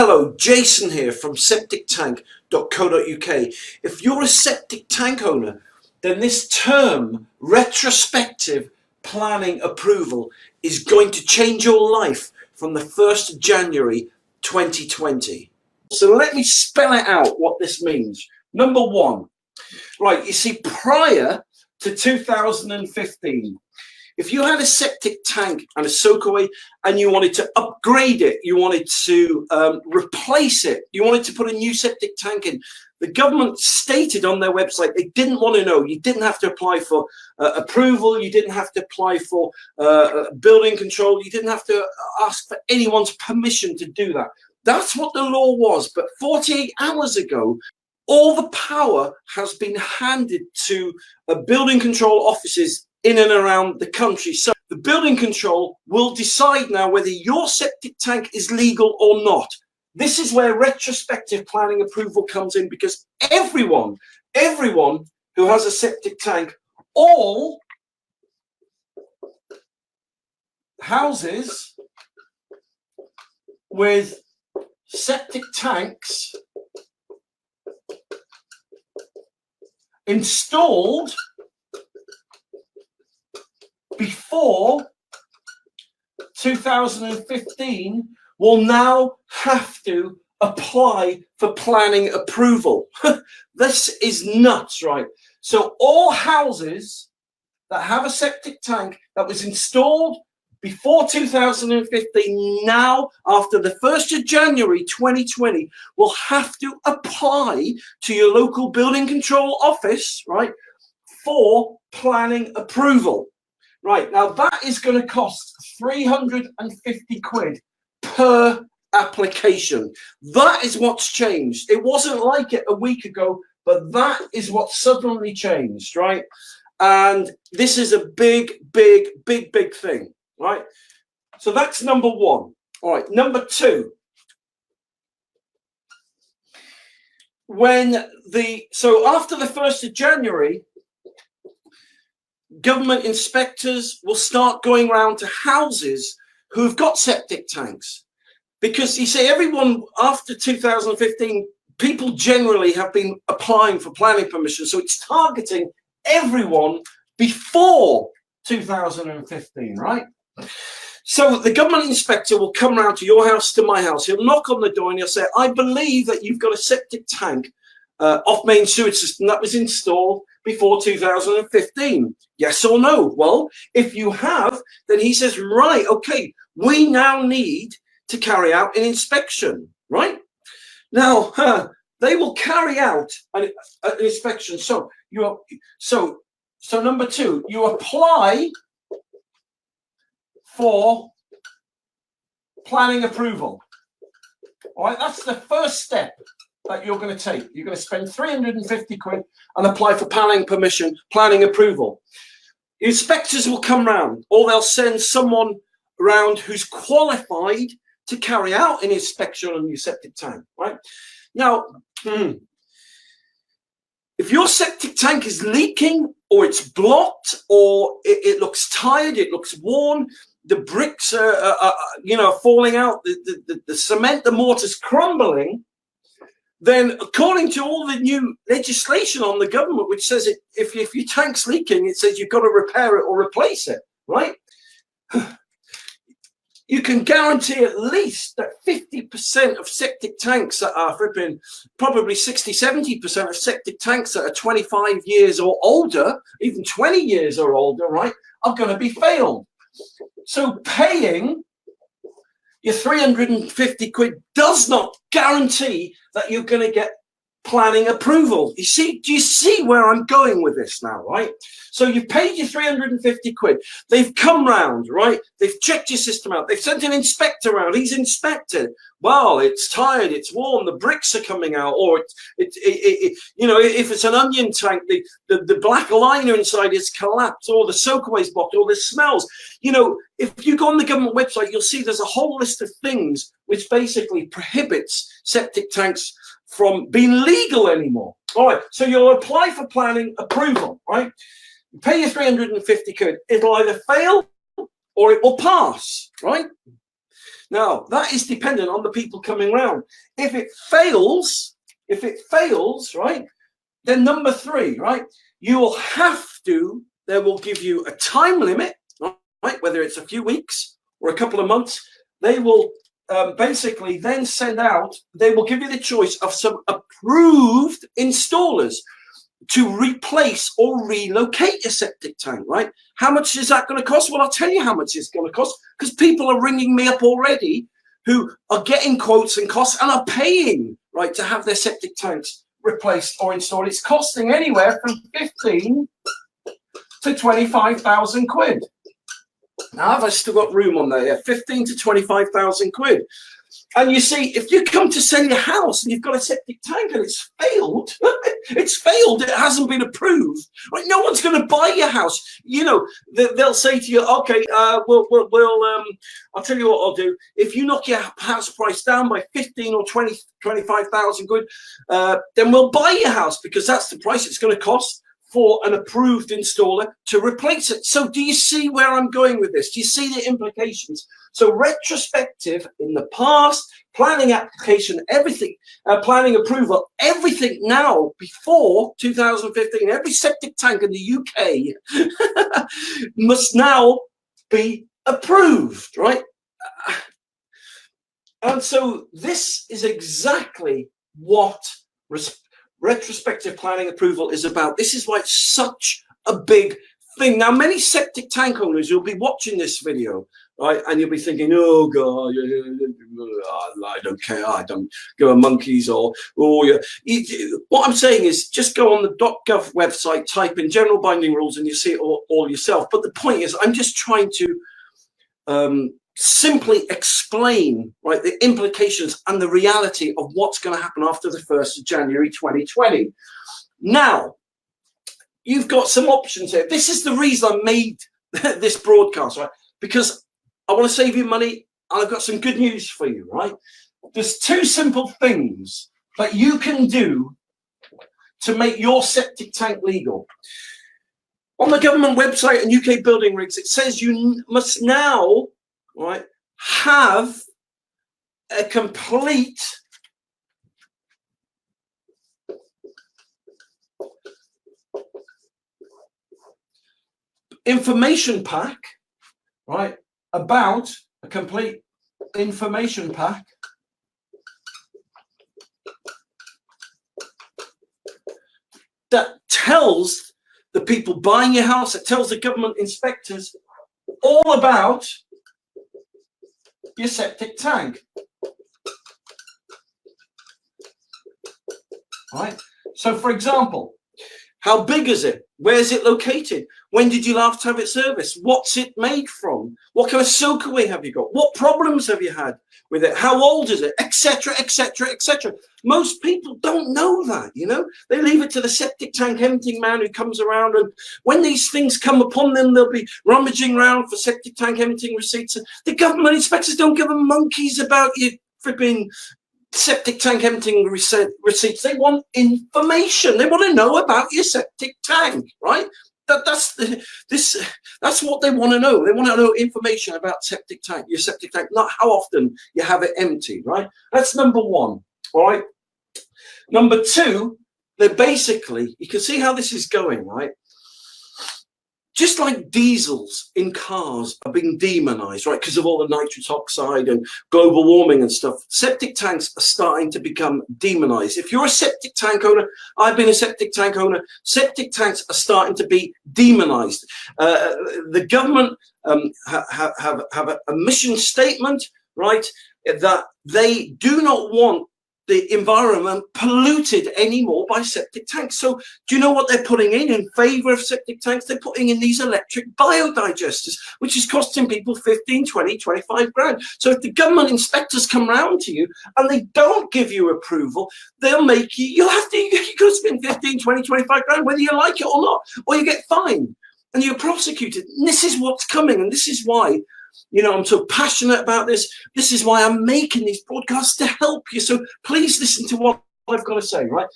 Hello, Jason here from septictank.co.uk. If you're a septic tank owner, then this term, retrospective planning approval, is going to change your life from the 1st of January 2020. So let me spell it out what this means. Number one, right, you see, prior to 2015, if you had a septic tank and a soakaway and you wanted to upgrade it, you wanted to replace it, you wanted to put a new septic tank in, the government stated on their website they didn't want to know. You didn't have to apply for approval. You didn't have to apply for building control. You didn't have to ask for anyone's permission to do that. That's what the law was. But 48 hours ago, all the power has been handed to building control offices in and around the country. So the building control will decide now whether your septic tank is legal or not. This is where retrospective planning approval comes in, because everyone who has a septic tank, all houses with septic tanks installed before 2015 will now have to apply for planning approval. This is nuts, right? So all houses that have a septic tank that was installed before 2015, now after the 1st of January 2020, will have to apply to your local building control office, right, for planning approval. Right, now that is going to cost 350 quid per application. That is what's changed. It wasn't like it a week ago, but that is what suddenly changed, right? And this is a big thing, right? So that's number one. All right, number two. So after the 1st of January, government inspectors will start going around to houses who've got septic tanks, because you see, everyone after 2015, people generally have been applying for planning permission, so it's targeting everyone before 2015, right? So the government inspector will come around to your house, to my house. He'll knock on the door and he'll say, I believe that you've got a septic tank off main sewage system that was installed before 2015. Yes or no? Well, if you have, then he says, right, okay, we now need to carry out an inspection, right? Now, they will carry out an inspection. So number two, you apply for planning approval. All right, that's the first step that you're going to take. You're going to spend 350 quid and apply for planning permission, planning approval. Inspectors will come round, or they'll send someone around who's qualified to carry out an inspection on your septic tank, right? Now, if your septic tank is leaking, or it's blocked, or it looks tired, it looks worn, the bricks are falling out, the cement, the mortar's crumbling, then according to all the new legislation on the government, which says if your tank's leaking, it says you've got to repair it or replace it, right? You can guarantee at least that 50% of septic tanks that are flipping, probably 60-70% of septic tanks that are 25 years or older, even 20 years or older, right, are going to be failed. So paying your 350 quid does not guarantee that you're going to get planning approval. Do you see where I'm going with this now, right? So you've paid your 350 quid. They've come round, right? They've checked your system out. They've sent an inspector around. He's inspected. Well, it's tired, it's warm, the bricks are coming out, or if it's an onion tank, the black liner inside is collapsed, or the soakaway's blocked, or the smells. If you go on the government website, you'll see there's a whole list of things which basically prohibits septic tanks from being legal anymore. All right, so you'll apply for planning approval, right? You pay your 350 quid. It'll either fail or it will pass, right? Now, that is dependent on the people coming round. If it fails, right, then number 3, right, you will have to, they will give you a time limit, right, whether it's a few weeks or a couple of months. They will basically then send out, they will give you the choice of some approved installers to replace or relocate your septic tank, right? How much is that going to cost? Well, I'll tell you how much it's going to cost, because people are ringing me up already who are getting quotes and costs and are paying, right, to have their septic tanks replaced or installed. It's costing anywhere from 15 to 25,000 quid. Now, have I still got room on there? Yeah, 15 to 25,000 quid. And you see, if you come to sell your house and you've got a septic tank and it's failed, it hasn't been approved, right? No one's going to buy your house. You know, they'll say to you, okay, we'll I'll tell you what I'll do. If you knock your house price down by 15 or 20, 25,000 quid, then we'll buy your house, because that's the price it's going to cost for an approved installer to replace it. So do you see where I'm going with this? Do you see the implications? So retrospective in the past, planning application, everything, planning approval, everything now before 2015, every septic tank in the UK must now be approved, right? And so this is exactly what retrospective planning approval is about. This is why it's such a big thing. Now, many septic tank owners, you'll be watching this video, right, and you'll be thinking, oh God, I don't care, I don't give a monkeys, or yeah. What I'm saying is, just go on the .gov website, type in general binding rules, and you see it all yourself. But the point is, I'm just trying to simply explain, right, the implications and the reality of what's going to happen after the 1st of January 2020. Now, you've got some options here. This is the reason I made this broadcast, right? Because I want to save you money, and I've got some good news for you, right? There's 2 simple things that you can do to make your septic tank legal. On the government website and UK building regs, it says you must now, right, have a complete information pack, right, about a complete information pack that tells the people buying your house, that tells the government inspectors all about your septic tank, right? So, for example, how big is it? Where's it located? When did you last have it serviced? What's it made from? What kind of soakaway have you got? What problems have you had with it? How old is it? Etc., etc., etc. Most people don't know that, you know. They leave it to the septic tank emptying man who comes around, and when these things come upon them, they'll be rummaging around for septic tank emptying receipts. And the government inspectors don't give them monkeys about your flipping septic tank emptying receipts. They want information. They want to know about your septic tank, right? That's what they want to know. They want to know information about your septic tank, not how often you have it emptied, right? That's number 1. All right. Number 2, they're basically, you can see how this is going, right? Just like diesels in cars are being demonized, right, because of all the nitrous oxide and global warming and stuff, septic tanks are starting to become demonized. If you're a septic tank owner, I've been a septic tank owner, septic tanks are starting to be demonized. The government have a mission statement, right, that they do not want the environment polluted anymore by septic tanks. So do you know what they're putting in favor of septic tanks? They're putting in these electric biodigesters, which is costing people 15, 20, 25 grand. So if the government inspectors come round to you and they don't give you approval, they'll make you, you've got to spend 15, 20, 25 grand, whether you like it or not, or you get fined and you're prosecuted. And this is what's coming. And this is why, you know, I'm so passionate about this. This is why I'm making these broadcasts, to help you. So please listen to what I've got to say, right?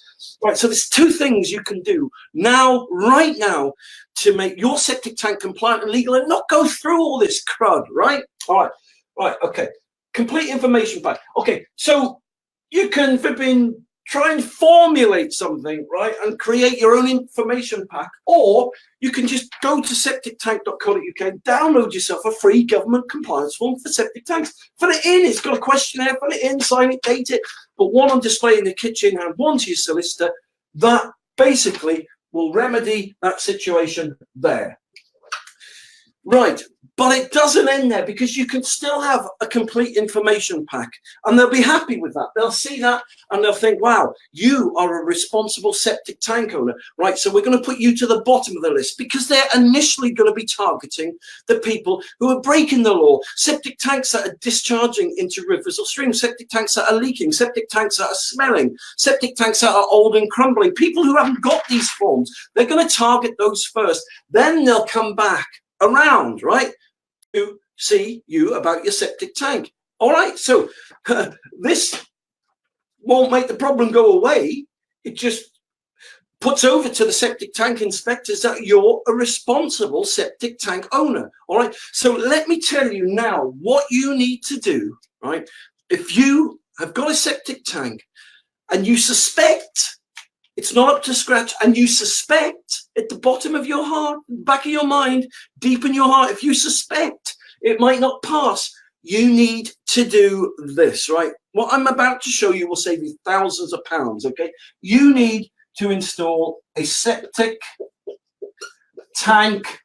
Right. So there's 2 things you can do now, right now, to make your septic tank compliant and legal and not go through all this crud, right? All right. Right. Okay. complete information pack. Okay, so you can try and formulate something, right, and create your own information pack, or you can just go to septictank.co.uk, download yourself a free government compliance form for septic tanks. Fill it in, it's got a questionnaire, fill it in, sign it, date it, but one on display in the kitchen and one to your solicitor. That basically will remedy that situation there. Right, but it doesn't end there, because you can still have a complete information pack, and they'll be happy with that. They'll see that and they'll think, wow, you are a responsible septic tank owner, right? So we're going to put you to the bottom of the list, because they're initially going to be targeting the people who are breaking the law. Septic tanks that are discharging into rivers or streams, septic tanks that are leaking, septic tanks that are smelling, septic tanks that are old and crumbling. People who haven't got these forms, they're going to target those first. Then they'll come back around, right, to see you about your septic tank. All right, so this won't make the problem go away. It just puts over to the septic tank inspectors that you're a responsible septic tank owner. All right, so let me tell you now what you need to do, right? If you have got a septic tank and you suspect it's not up to scratch, and you suspect at the bottom of your heart, back of your mind, deep in your heart, if you suspect it might not pass, you need to do this, right? What I'm about to show you will save you thousands of pounds, okay? You need to install a septic tank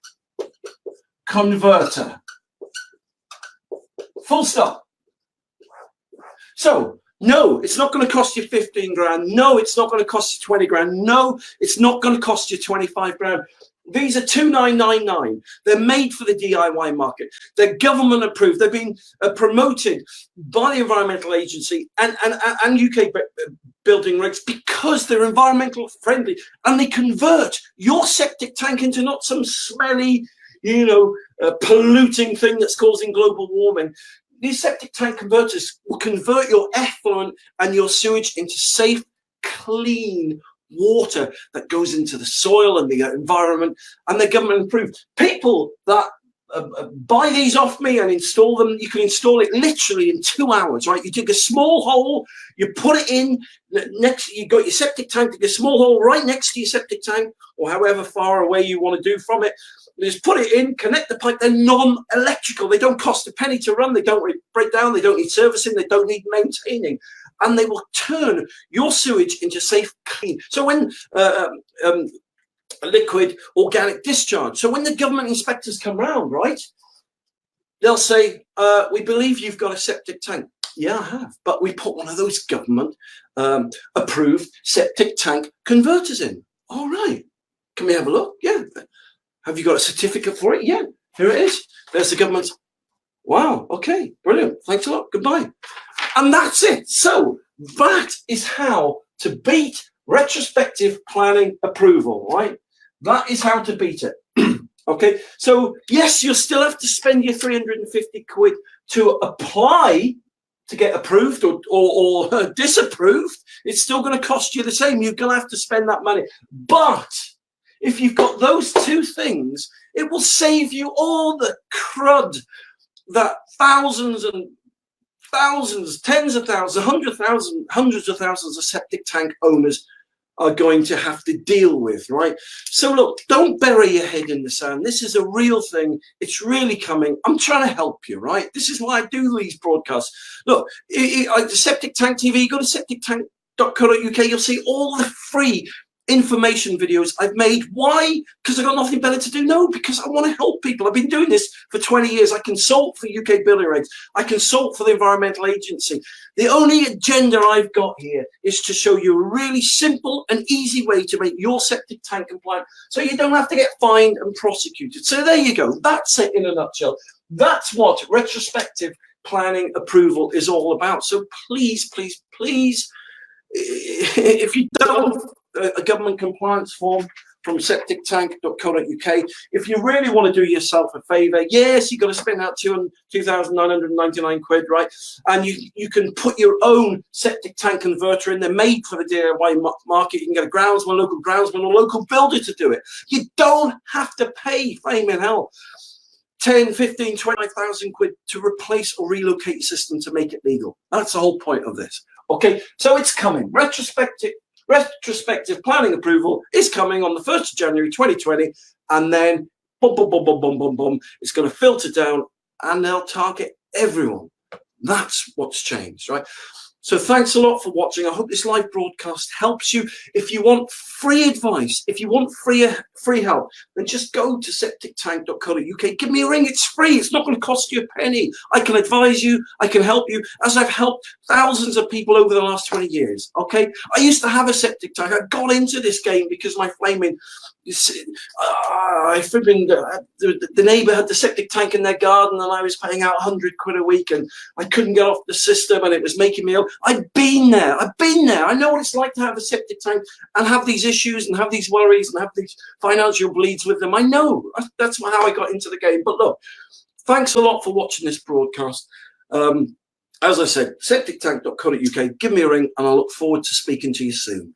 converter. Full stop. So, no, it's not going to cost you 15 grand. No, it's not going to cost you 20 grand. No, it's not going to cost you 25 grand. These are 2,999. They're made for the DIY market. They're government approved. They've been promoted by the Environmental Agency and UK building regs, because they're environmental friendly, and they convert your septic tank into not some smelly, polluting thing that's causing global warming. These septic tank converters will convert your effluent and your sewage into safe, clean water that goes into the soil and the environment, and they're government approved. People that buy these off me and install them, you can install it literally in 2 hours, right? You dig a small hole, you put it in, next you got your septic tank, dig a small hole right next to your septic tank, or however far away you want to do from it. You just put it in, connect the pipe. They're non-electrical. They don't cost a penny to run. They don't break down. They don't need servicing. They don't need maintaining. And they will turn your sewage into safe, clean. So when liquid organic discharge. So when the government inspectors come round, right, they'll say, we believe you've got a septic tank. Yeah, I have. But we put one of those government approved septic tank converters in. All right. Can we have a look? Yeah. Have you got a certificate for it? Yeah, here it is. There's the government's. Wow, okay, brilliant. Thanks a lot. Goodbye. And that's it. So that is how to beat retrospective planning approval, right? That is how to beat it. Okay, so yes, you'll still have to spend your 350 quid to apply to get approved or disapproved. It's still going to cost you the same. You're going to have to spend that money. But if you've got those two things, it will save you all the crud that thousands and thousands, tens of thousands, hundreds of thousands of septic tank owners are going to have to deal with, right? So look, don't bury your head in the sand. This is a real thing. It's really coming. I'm trying to help you, right? This is why I do these broadcasts. Look, the Septic Tank TV, go to septictank.co.uk. You'll see all the free information videos I've made. Why? Because I've got nothing better to do? No, because I want to help people. I've been doing this for 20 years. I consult for UK building regs. I consult for the Environmental Agency. The only agenda I've got here is to show you a really simple and easy way to make your septic tank compliant so you don't have to get fined and prosecuted. So there you go. That's it in a nutshell. That's what retrospective planning approval is all about. So please, please, please, if you don't a government compliance form from septictank.co.uk. If you really want to do yourself a favour, yes, you've got to spend out 2,999 quid, right? And you can put your own septic tank converter in. They're made for the DIY market. You can get a groundsman, local groundsman, or local builder to do it. You don't have to pay flaming hell 10, 15, 25,000 quid to replace or relocate your system to make it legal. That's the whole point of this. Okay, so it's coming. Retrospective planning approval is coming on the 1st of January 2020, and then boom, boom, boom, boom, boom, boom, boom. It's going to filter down and they'll target everyone. That's what's changed, right? So thanks a lot for watching. I hope this live broadcast helps you. If you want free advice, if you want free help, then just go to septictank.co.uk. Give me a ring. It's free. It's not going to cost you a penny. I can advise you. I can help you, as I've helped thousands of people over the last 20 years. Okay. I used to have a septic tank. I got into this game because my flaming, the neighbour had the septic tank in their garden, and I was paying out 100 quid a week, and I couldn't get off the system, and it was making me ill. I've been there. I know what it's like to have a septic tank and have these issues and have these worries and have these financial bleeds with them. I know. That's how I got into the game. But look, thanks a lot for watching this broadcast. As I said, septictank.co.uk. Give me a ring, and I look forward to speaking to you soon.